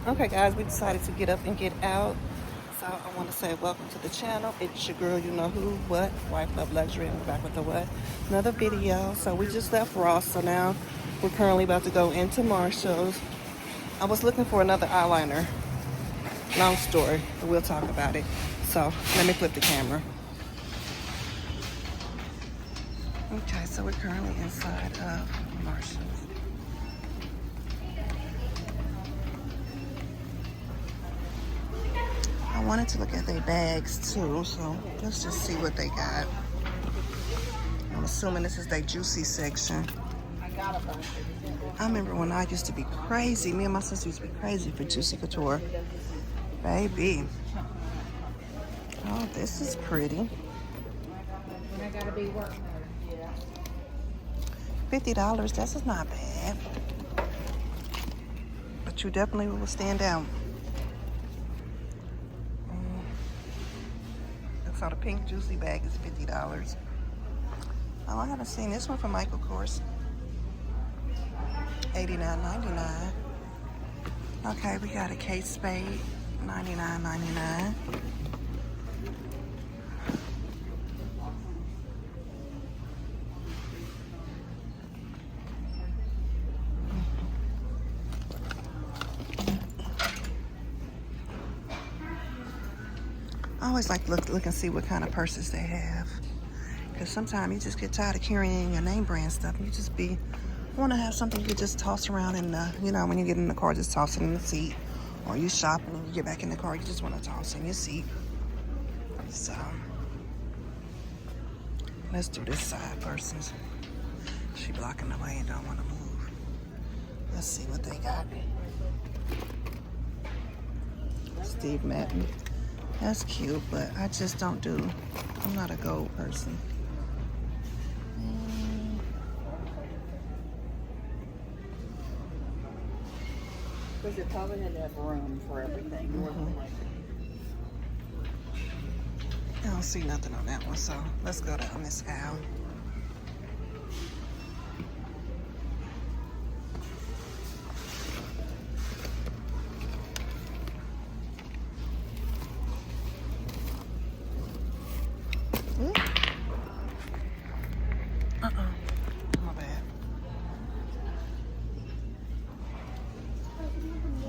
Okay guys, we decided to get up and get out. So I want to say welcome to the channel. It's your girl, you know who, what, Wife Love Luxury, and we're back with the what? Another video. So we just left Ross, so now we're currently about to go into Marshall's. I was looking for another eyeliner. Long story, but we'll talk about it. So let me flip the camera. Okay, so we're currently inside of Marshall's. I wanted to look at their bags too, so let's just see what they got. I'm assuming this is their juicy section. I remember when I used to be crazy. Me and my sister used to be crazy for Juicy Couture. Baby. Oh, this is pretty. $50, that's just not bad. But you definitely will stand out. So the pink juicy bag is $50. Oh, I haven't seen this one from Michael Kors. $89.99. Okay, we got a Kate Spade, $99.99. I always like to look and see what kind of purses they have. Because sometimes you just get tired of carrying your name brand stuff. And you just want to have something you could just toss around in the, when you get in the car, just toss it in the seat. Or you shopping and you get back in the car, you just want to toss in your seat. So, let's do this side first. She blocking the way and don't want to move. Let's see what they got. Steve Madden. That's cute, but I just don't do, I'm not a gold person. Because it probably had to have room for everything. I don't see nothing on that one, so let's go down this aisle. My bad.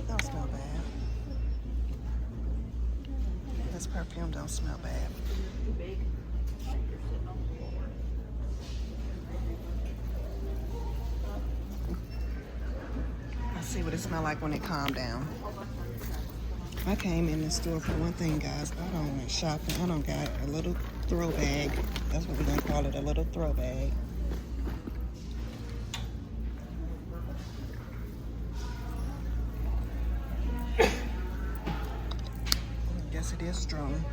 Don't smell bad. This perfume don't smell bad. Let's see what it smells like when it calmed down. I came in the store for one thing, guys. I don't went shopping. I don't got a little throw bag. That's what we're gonna call it, a little throw bag. I guess it is strong.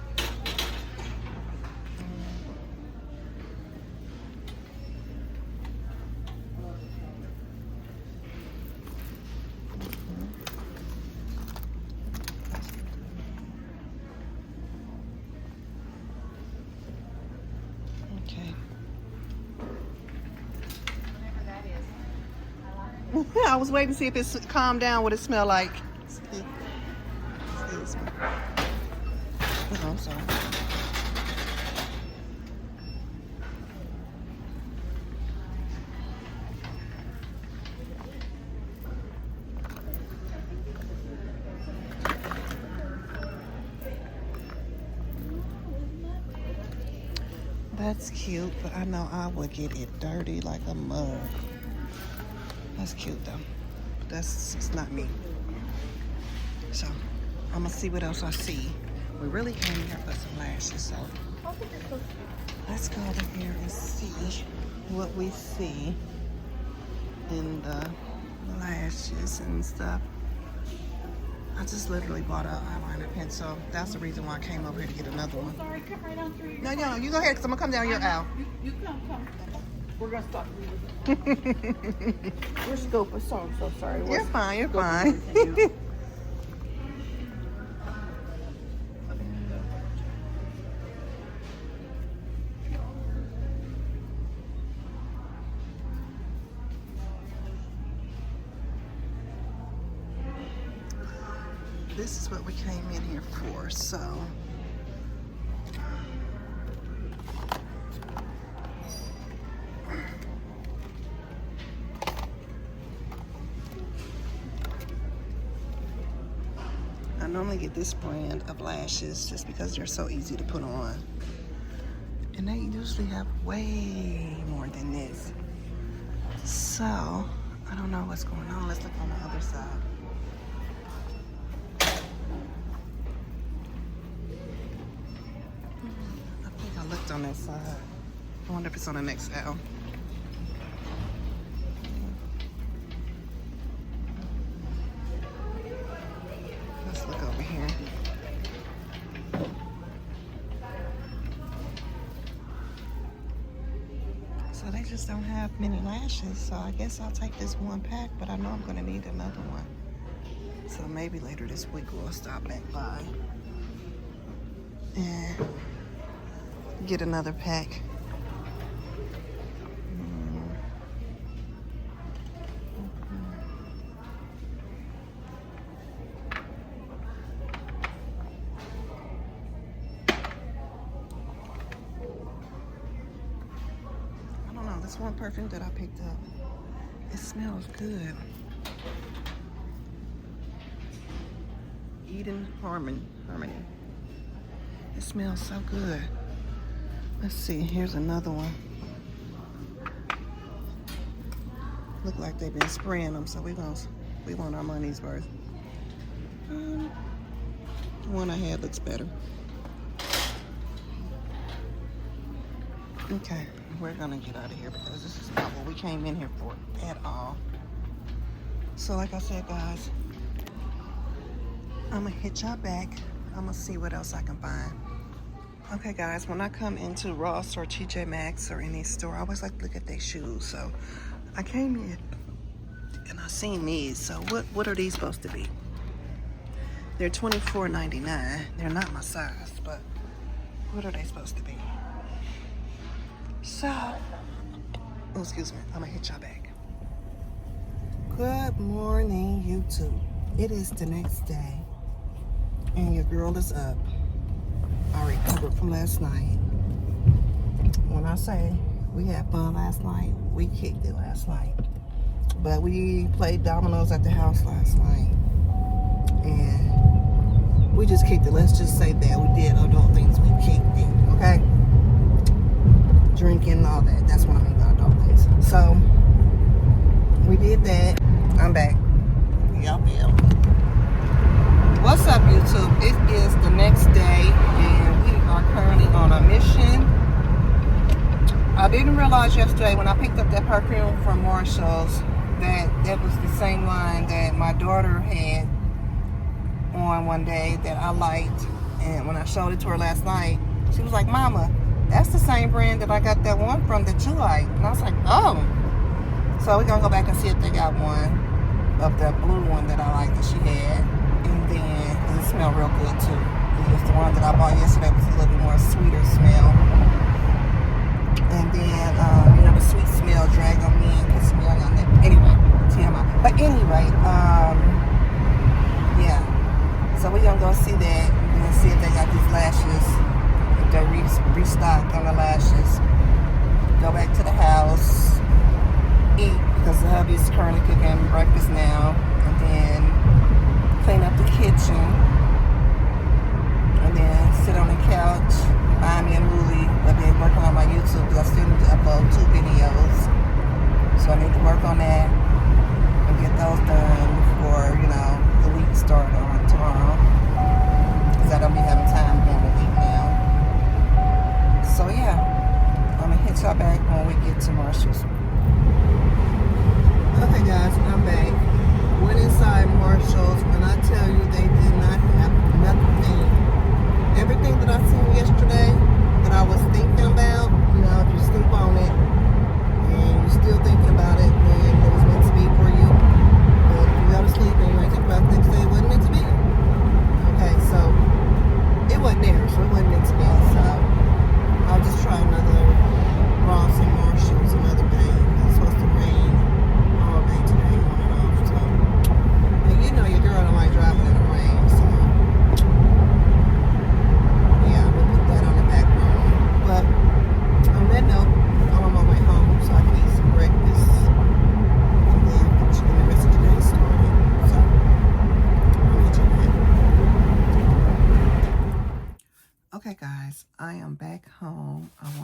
Okay. I was waiting to see if it's calmed down, what it smelled like. Excuse me. Oh, I'm sorry. That's cute, but I know I would get it dirty like a mug. That's cute though. It's not me. So I'm gonna see what else I see. We really came here for some lashes, so let's go over here and see what we see in the lashes and stuff. I just literally bought an eyeliner pen, so that's the reason why I came over here to get another one. Sorry, come right on through. No, you go ahead, because I'm gonna come down your aisle. You come. We're gonna stop. We're scoping, so I'm so sorry. You're fine, you're fine. this is what we came in here for. So I normally get this brand of lashes just because they're so easy to put on. And they usually have way more than this. So, I don't know what's going on. Let's look on the other side. I think I looked on that side. I wonder if it's on the next aisle. Let's look over here. So they just don't have many lashes. So I guess I'll take this one pack, but I know I'm gonna need another one. So maybe later this week we'll stop back by and get another pack. This one perfume that I picked up, it smells good. Eden Harmony. It smells so good. Let's see, here's another one. Look like they've been spraying them, so we want our money's worth. The one I had looks better. Okay, we're gonna get out of here because this is not what we came in here for at all. So like I said, guys, I'm gonna hit y'all back. I'm gonna see what else I can find. Okay, guys, when I come into Ross or T.J.Maxx or any store, I always like to look at their shoes. So I came in and I seen these. So what are these supposed to be? They're $24.99. They're not my size, but what are they supposed to be? So, oh, excuse me, I'm gonna hit y'all back. Good morning, YouTube. It is the next day, and your girl is up. I recovered from last night. When I say we had fun last night, we kicked it last night. But we played dominoes at the house last night, and we just kicked it. Let's just say that we did adult things. We kicked it, okay? Drinking and all that. That's what I mean by adult things. So we did that. I'm back. Y'all feel. What's up, YouTube? It is the next day and we are currently on a mission. I didn't realize yesterday when I picked up that perfume from Marshall's that was the same line that my daughter had on one day that I liked, and when I showed it to her last night, she was like, "Mama, that's the same brand that I got that one from that you like." And I was like, "Oh." So we're gonna go back and see if they got one of the blue one that I like that she had. And then it smelled real good too. It was the one that I bought yesterday was a little bit more sweeter smell. And then the sweet smell dragged on me and kissed me on your neck. Anyway, TMI. But anyway, yeah. So we're gonna go see that and see if they got these lashes. They restocked on the lashes. Go back to the house, eat because the hubby's currently cooking breakfast now, and then clean up the kitchen, and then sit on the couch, find me a movie, but then working on my YouTube because I still need to upload 2 videos. So I need to work on that and get those done before the week starts on tomorrow, because I don't be having time during the week now. So yeah, I'm gonna hit y'all back when we get to Marshall's. Okay guys, I'm back. Went inside Marshall's. When I tell you they did not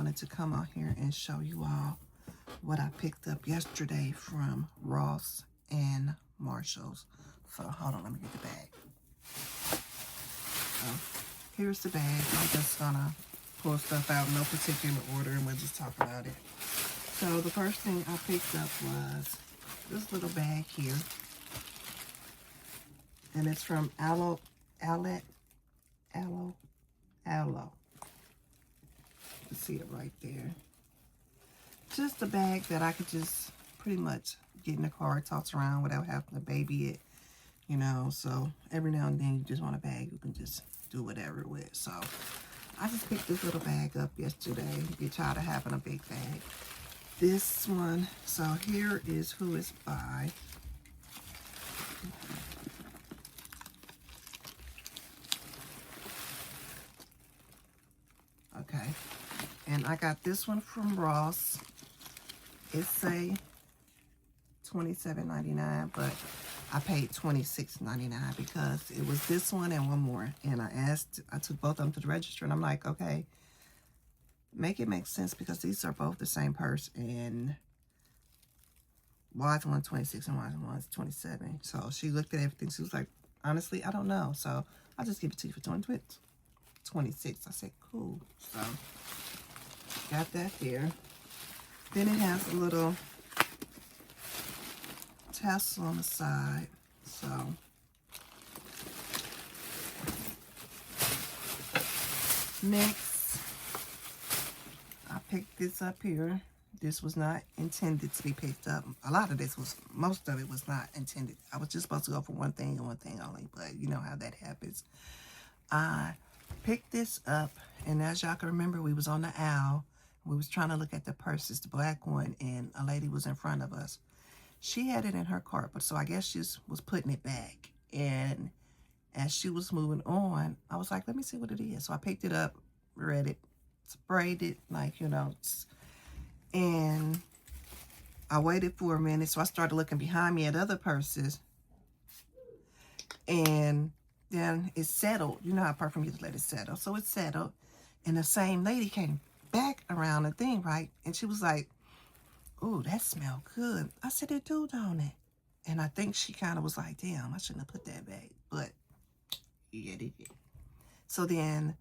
wanted to come out here and show you all what I picked up yesterday from Ross and Marshalls. So hold on, let me get the bag. So here's the bag. I'm just gonna pull stuff out in no particular order and we'll just talk about it. So the first thing I picked up was this little bag here. And it's from Aloe. You see it right there. Just a bag that I could just pretty much get in the car, toss around without having to baby it, you know. So every now and then you just want a bag you can just do whatever with. So I just picked this little bag up yesterday. Get tired of having a big bag. This one, so here is who it's by. Okay, and I got this one from Ross. It's a $27.99, but I paid $26.99 because it was this one and one more. And I took both of them to the register, and I'm like, okay, make it make sense because these are both the same purse, and why is one 26 and why is one 27? So she looked at everything. She was like, honestly, I don't know. So I'll just give it to you for 26. I said, cool. So got that there. Then it has a little tassel on the side. So next, I picked this up here. This was not intended to be picked up. A lot of this was, most of it was not intended. I was just supposed to go for one thing and one thing only, but you know how that happens. I picked this up, and as y'all can remember, we was on the aisle. We was trying to look at the purses, the black one, and a lady was in front of us. She had it in her cart, but so I guess she was putting it back. And as she was moving on, I was like, let me see what it is. So I picked it up, read it, sprayed it, like, you know, and I waited for a minute. So I started looking behind me at other purses, and then it settled. You know how perfume you just let it settle. So it settled, and the same lady came back around the thing, right? And she was like, ooh, that smell good. I said, it do, don't it? And I think she kind of was like, damn, I shouldn't have put that back. But yeah, they did. So then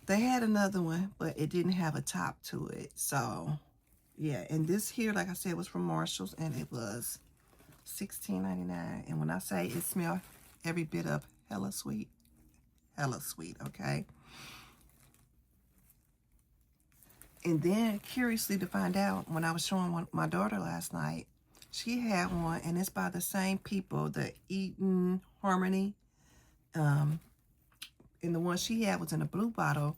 they had another one, but it didn't have a top to it. So yeah, and this here, like I said, was from Marshalls, and it was $16.99. And when I say it smelled every bit of hella sweet, okay? And then, curiously to find out, when I was showing my daughter last night, she had one, and it's by the same people, the Eden Harmony. And the one she had was in a blue bottle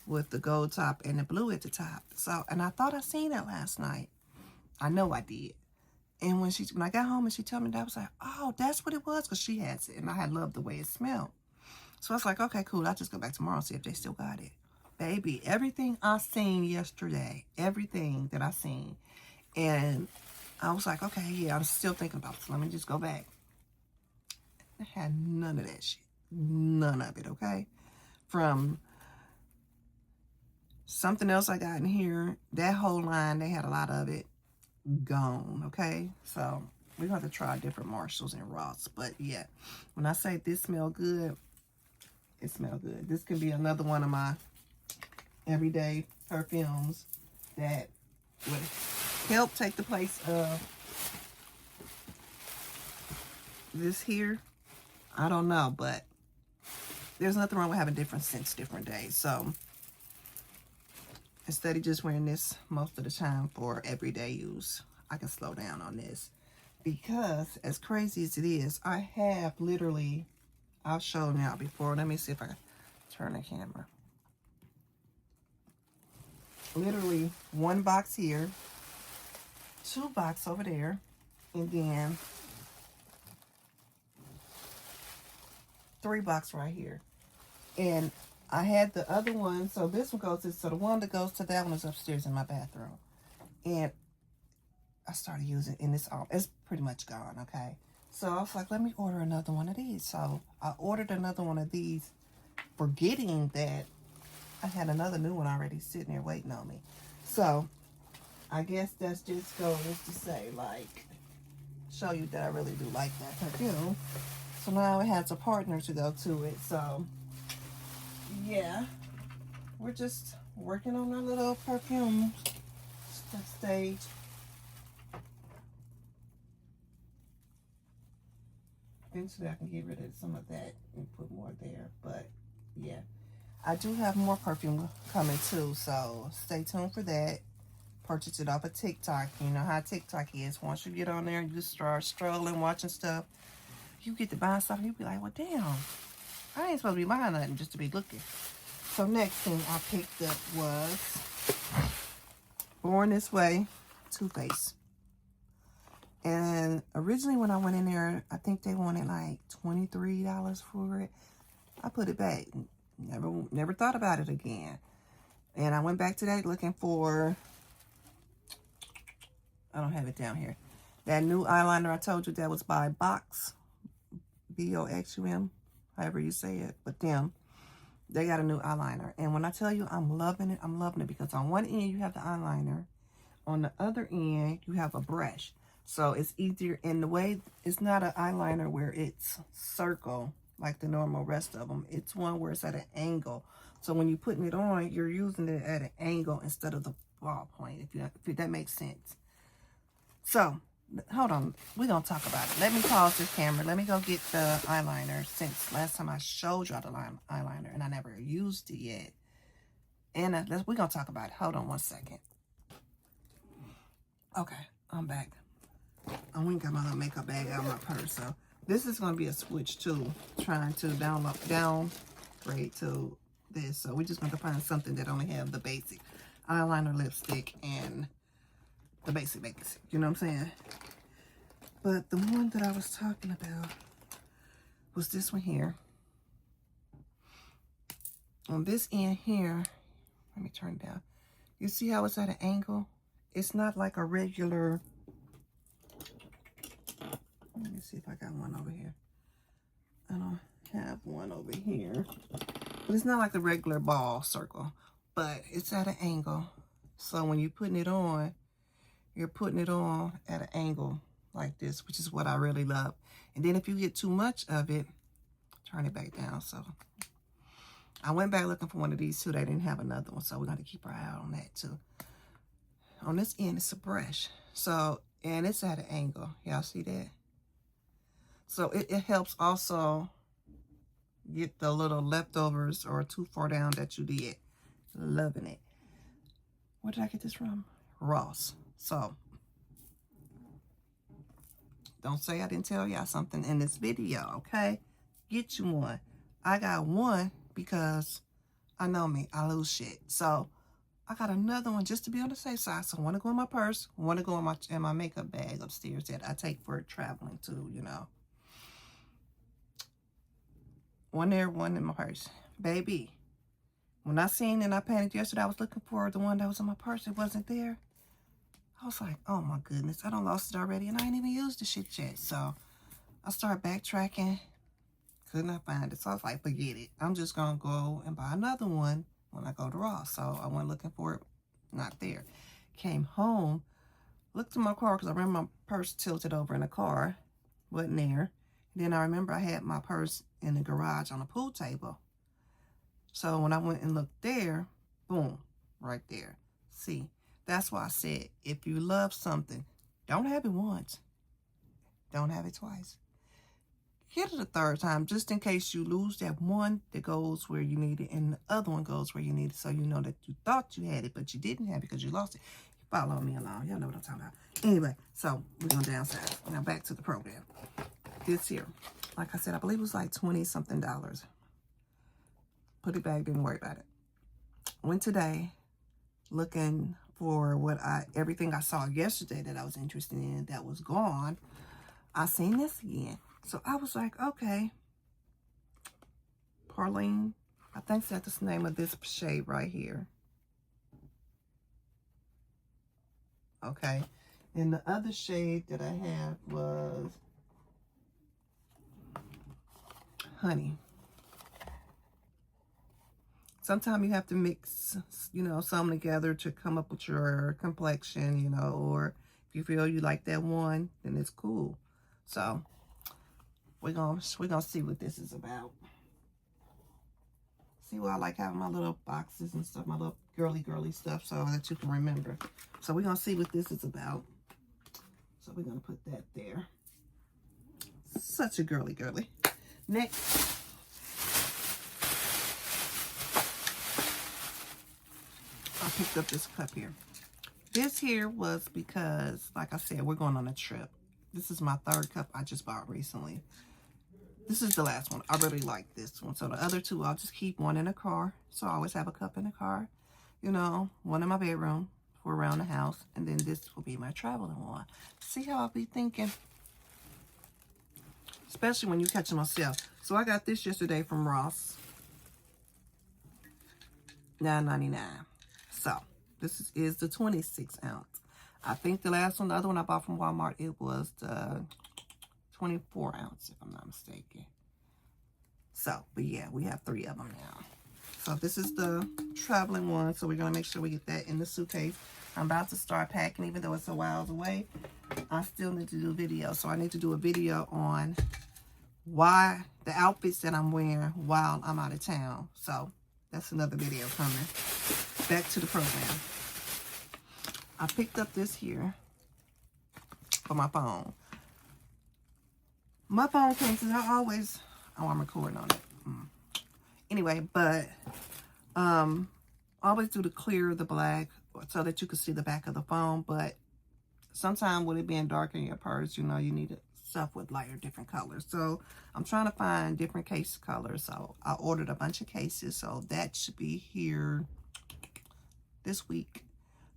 with the gold top and the blue at the top. So, and I thought I seen it last night. I know I did. And when I got home and she told me that, I was like, oh, that's what it was, because she has it, and I had loved the way it smelled. So I was like, okay, cool. I'll just go back tomorrow and see if they still got it. Baby, everything I seen yesterday, everything that I seen, and I was like, okay, yeah, I'm still thinking about it, so let me just go back. I had none of that shit. None of it, okay? From something else I got in here, that whole line, they had a lot of it gone, okay? So we're going to try different Marshalls and Ross. But yeah, when I say this smell good, it smell good. This can be another one of my everyday perfumes that would help take the place of this here. I don't know, but there's nothing wrong with having different scents different days. So instead of just wearing this most of the time for everyday use, I can slow down on this. Because as crazy as it is, I have literally, I've shown y'all before. Let me see if I can turn the camera. Literally one box here, 2 boxes over there, and then 3 boxes right here. And I had the other one, so this one goes to, so the one that goes to that one is upstairs in my bathroom. And I started using, and it's pretty much gone, okay? So I was like, let me order another one of these. So I ordered another one of these, forgetting that I had another new one already sitting there waiting on me. So, I guess that's just goes to say, like, show you that I really do like that perfume. So now it has a partner to go to it. So, yeah. We're just working on our little perfume stage. Eventually I can get rid of some of that and put more there. But, yeah. I do have more perfume coming too, so stay tuned for that. Purchase it off of TikTok. You know how TikTok is. Once you get on there and you start strolling, watching stuff, you get to buy stuff and you be like, well, damn, I ain't supposed to be buying nothing just to be looking. So next thing I picked up was Born This Way toothpaste. And originally when I went in there, I think they wanted like $23 for it. I put it back. Never thought about it again. And I went back today looking for, I don't have it down here, that new eyeliner I told you that was by Box, B-O-X-U-M, however you say it. But them, they got a new eyeliner. And when I tell you I'm loving it because on one end you have the eyeliner. On the other end, you have a brush. So it's easier in the way, it's not an eyeliner where it's circle like the normal rest of them. It's one where it's at an angle. So when you're putting it on, you're using it at an angle instead of the ballpoint, if that makes sense. So, hold on. We're going to talk about it. Let me pause this camera. Let me go get the eyeliner since last time I showed y'all the eyeliner and I never used it yet. And we're going to talk about it. Hold on one second. Okay, I'm back. I went and got my little makeup bag out of my purse. So, this is going to be a switch too. Trying to downgrade to this. So, we're just going to find something that only have the basic eyeliner, lipstick, and the basic. You know what I'm saying? But the one that I was talking about was this one here. On this end here, let me turn it down. You see how it's at an angle? It's not like a regular, let me see if I got one over here. I don't have one over here. But it's not like the regular ball circle, but it's at an angle. So when you're putting it on, you're putting it on at an angle like this, which is what I really love. And then if you get too much of it, turn it back down. So I went back looking for one of these too. They didn't have another one, so we're going to keep our eye out on that too. On this end, it's a brush. So, and it's at an angle. Y'all see that? So it helps also get the little leftovers or too far down that you did. Loving it. Where did I get this from? Ross. So, don't say I didn't tell y'all something in this video, okay? Get you one. I got one because I know me. I lose shit. So, I got another one just to be on the safe side. So, one to go in my purse. One to go in my makeup bag upstairs that I take for traveling too, you know. One there, one in my purse. Baby, when I seen and I panicked yesterday, I was looking for the one that was in my purse. It wasn't there. I was like, oh my goodness, I done lost it already and I ain't even used the shit yet. So I started backtracking. Could not find it. So I was like, forget it. I'm just going to go and buy another one when I go to Ross. So I went looking for it. Not there. Came home. Looked in my car because I remember my purse tilted over in the car. Wasn't there. Then I remember I had my purse in the garage on a pool table. So when I went and looked there, boom, right there. See, that's why I said, if you love something, don't have it once. Don't have it twice. Get it a third time, just in case you lose that one that goes where you need it and the other one goes where you need it. So you know that you thought you had it, but you didn't have it because you lost it. Follow me along. Y'all know what I'm talking about. Anyway, so we're going to downsize. Now back to the program. This here, like I said, I believe it was like $20-something. Put it back, didn't worry about it. Went today looking for everything I saw yesterday that I was interested in that was gone. I seen this again. So I was like, okay. Parlene, I think that's the name of this shade right here. Okay. And the other shade that I had was Honey. sometimes you have to mix, you know, some together to come up with your complexion, you know, or if you feel you like that one, then it's cool. So we're gonna see what this is about. See why I like having my little boxes and stuff, my little girly stuff, so that you can remember. So we're gonna see what this is about. So we're gonna put that there. Such a girly. Next, I picked up this cup here. This here was because, like I said, we're going on a trip. This is my third cup I just bought recently. This is the last one. I really like this one. So the other two, I'll just keep one in the car. So I always have a cup in the car. You know, one in my bedroom for around the house. And then this will be my traveling one. See how I'll be thinking? Especially when you catch them on sale. So I got this yesterday from Ross. $9.99. So this is the 26 ounce. I think the last one, the other one I bought from Walmart, it was the 24 ounce, if I'm not mistaken. So, but yeah, we have 3 of them now. So this is the traveling one. So we're going to make sure we get that in the suitcase. I'm about to start packing, even though it's a while away. I still need to do a video. So I need to do a video on why the outfits that I'm wearing while I'm out of town. So that's another video coming. Back to the program. I picked up this here for my phone. My phone cases, I'm recording on it. Anyway, but I always do the clear, the black, so that you can see the back of the phone. But sometimes with it being dark in your purse, you know, you need stuff with lighter, different colors. So I'm trying to find different case colors. So I ordered a bunch of cases. So that should be here this week.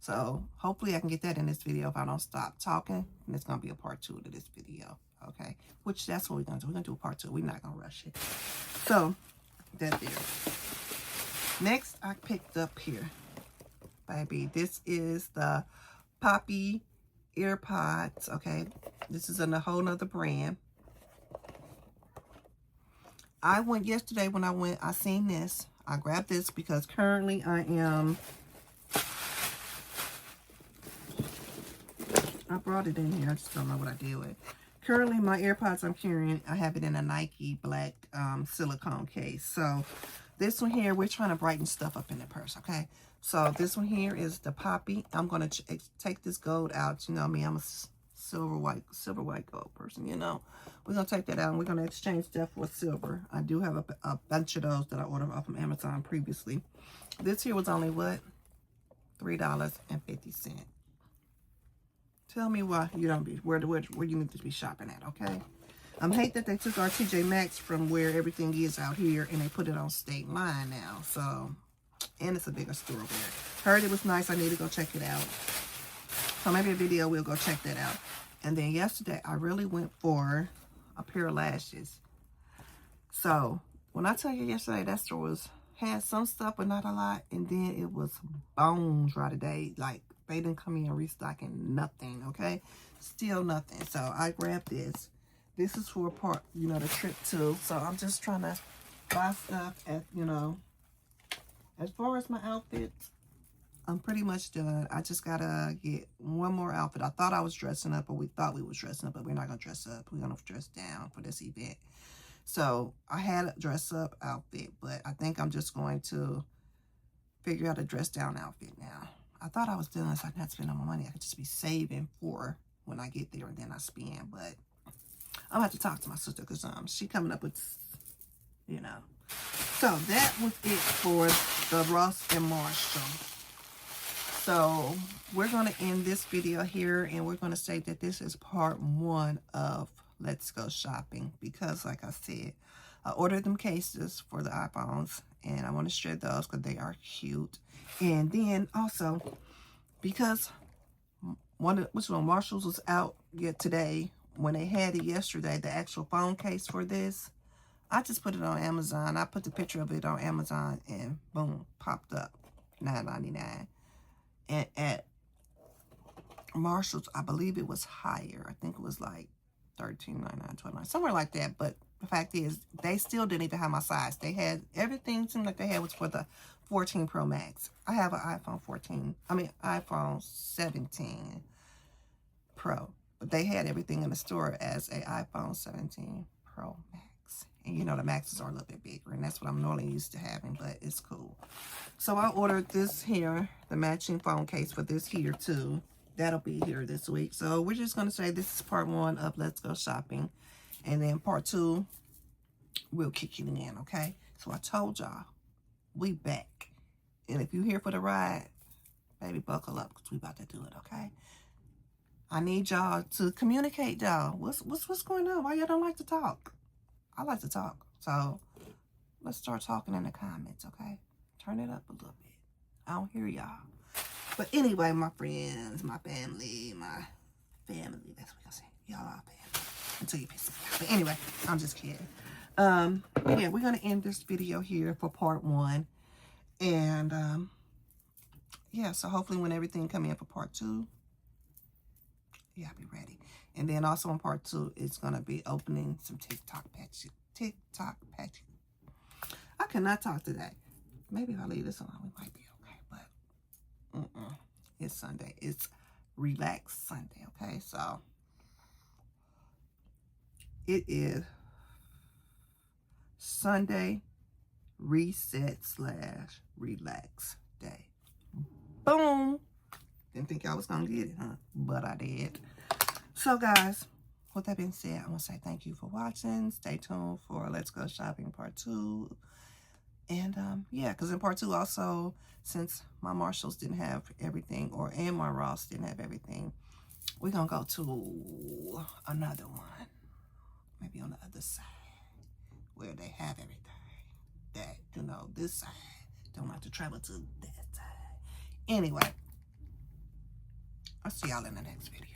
So hopefully I can get that in this video if I don't stop talking. And it's going to be a part 2 to this video. Okay. Which that's what we're going to do. We're going to do a part 2. We're not going to rush it. So that there. Next, I picked up here. Baby, this is the Poppy AirPods. Okay. This is a whole nother brand. I went yesterday when I seen this. I grabbed this because currently I brought it in here. I just don't know what I did with it. Currently, my AirPods I'm carrying, I have it in a Nike black silicone case. So this one here, we're trying to brighten stuff up in the purse, okay? So this one here is the Poppy. I'm going to take this gold out. You know me, I'm a silver white gold person, you know. We're going to take that out and we're going to exchange that for silver. I do have a bunch of those that I ordered off of Amazon previously. This here was only what? $3.50. Tell me why you don't be where you need to be shopping at, okay? I hate that they took our T.J.Maxx from where everything is out here and they put it on State Line now. So, and it's a bigger store over there. Heard it was nice. I need to go check it out. So maybe a video we'll go check that out. And then yesterday I really went for a pair of lashes. So when I tell you yesterday that store had some stuff but not a lot, and then it was bone dry today. Like they didn't come in restocking nothing, okay? Still nothing. So I grabbed this. This is for part, you know, the trip too. So I'm just trying to buy stuff at, you know, as far as my outfits, I'm pretty much done. I just gotta get one more outfit. I thought I was dressing up, or we thought we was dressing up, but we're not gonna dress up. We're gonna dress down for this event. So I had a dress up outfit, but I think I'm just going to figure out a dress down outfit now. I thought I was done, so I didn't have to spend all my money. I could just be saving for when I get there and then I spend. But I'm gonna have to talk to my sister because she coming up with, you know. So that was it for the Ross and Marshall. So we're going to end this video here, and we're going to say that this is part 1 of Let's Go Shopping, because like I said, I ordered them cases for the iPhones, and I want to share those because they are cute. And then also, because Marshall's was out yet today, when they had it yesterday, the actual phone case for this, I just put it on Amazon. I put the picture of it on Amazon, and boom, popped up, $9.99. And at Marshall's, I believe it was higher. I think it was like $13.99, $12.99, somewhere like that. But the fact is, they still didn't even have my size. They had, everything seemed like they had was for the 14 Pro Max. I have an iPhone 17 Pro. But they had everything in the store as a iPhone 17 Pro Max. And you know the Maxes are a little bit bigger, and that's what I'm normally used to having, but it's cool. So I ordered this here, the matching phone case for this here too. That'll be here this week. So we're just going to say this is part 1 of Let's Go Shopping. And then part 2, we'll kick it in, okay? So I told y'all, we back. And if you're here for the ride, baby, buckle up, because we about to do it, okay? I need y'all to communicate, y'all. What's going on? Why y'all don't like to talk? I like to talk. So let's start talking in the comments, okay? Turn it up a little bit. I don't hear y'all. But anyway, my friends, my family, that's what I say. Y'all are family. Until you piss me off. But anyway, I'm just kidding. Yeah, we're going to end this video here for part 1. And, yeah, so hopefully when everything come in for part 2, yeah, I'll be ready. And then also in part 2, it's going to be opening some TikTok patches. I cannot talk today. Maybe if I leave this alone, we might be okay. But, it's Sunday. It's Relax Sunday, okay? So, it is Sunday reset / relax day. Boom. Didn't think I was going to get it, huh? But I did. So, guys, with that being said, I want to say thank you for watching. Stay tuned for Let's Go Shopping Part 2. And, yeah, because in Part 2 also, since my Marshalls didn't have everything, and my Ross didn't have everything, we're going to go to another one. Maybe on the other side, where they have everything. That, you know, this side don't have to travel to that side. Anyway, I'll see y'all in the next video.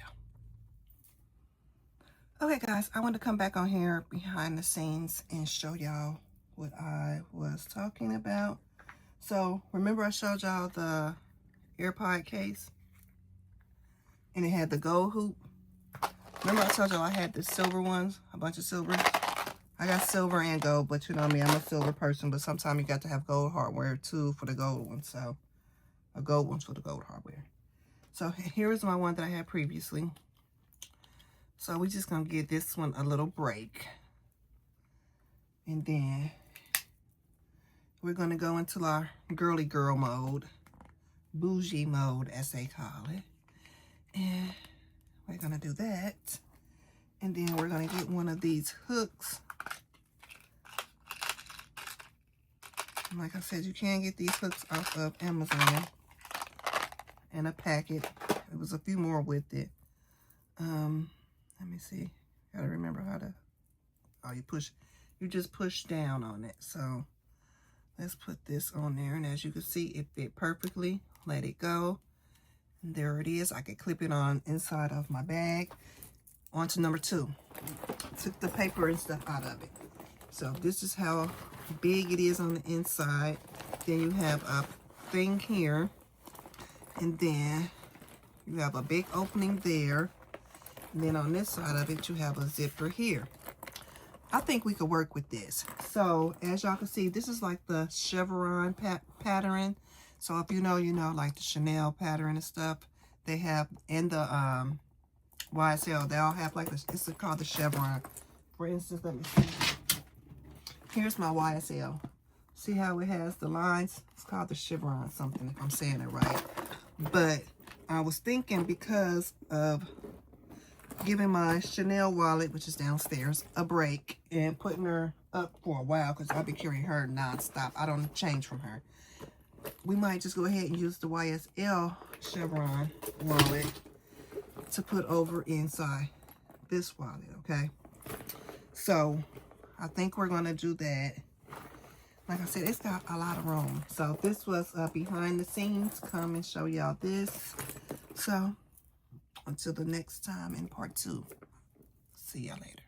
Okay, guys, I want to come back on here behind the scenes and show y'all what I was talking about. So, remember I showed y'all the AirPod case? And it had the gold hoop. Remember I told y'all I had the silver ones, a bunch of silver. I got silver and gold, but you know me, I'm a silver person, but sometimes you got to have gold hardware too for the gold one. So, a gold one's for the gold hardware. So, here is my one that I had previously. So, we're just going to give this one a little break. And then, we're going to go into our girly girl mode. Bougie mode, as they call it. And we're going to do that. And then we're going to get one of these hooks. And like I said, you can get these hooks off of Amazon. In a packet. There was a few more with it. Let me see. Gotta remember how to... Oh, you just push down on it. So, let's put this on there. And as you can see, it fit perfectly. Let it go. And there it is. I can clip it on inside of my bag. On to number 2. Took the paper and stuff out of it. So this is how big it is on the inside. Then you have a thing here. And then you have a big opening there. And then on this side of it, you have a zipper here. I think we could work with this. So as y'all can see, this is like the chevron pattern. So if you know, like the Chanel pattern and stuff. They have in the YSL, they all have like this. It's called the chevron. For instance, let me see. Here's my YSL. See how it has the lines? It's called the chevron something, if I'm saying it right. But I was thinking, because of giving my Chanel wallet, which is downstairs, a break and putting her up for a while, because I'll be carrying her nonstop. I don't change from her. We might just go ahead and use the YSL chevron wallet to put over inside this wallet, okay? So, I think we're going to do that. Like I said, it's got a lot of room. So, this was behind the scenes. Come and show y'all this. So, until the next time in part 2. See y'all later.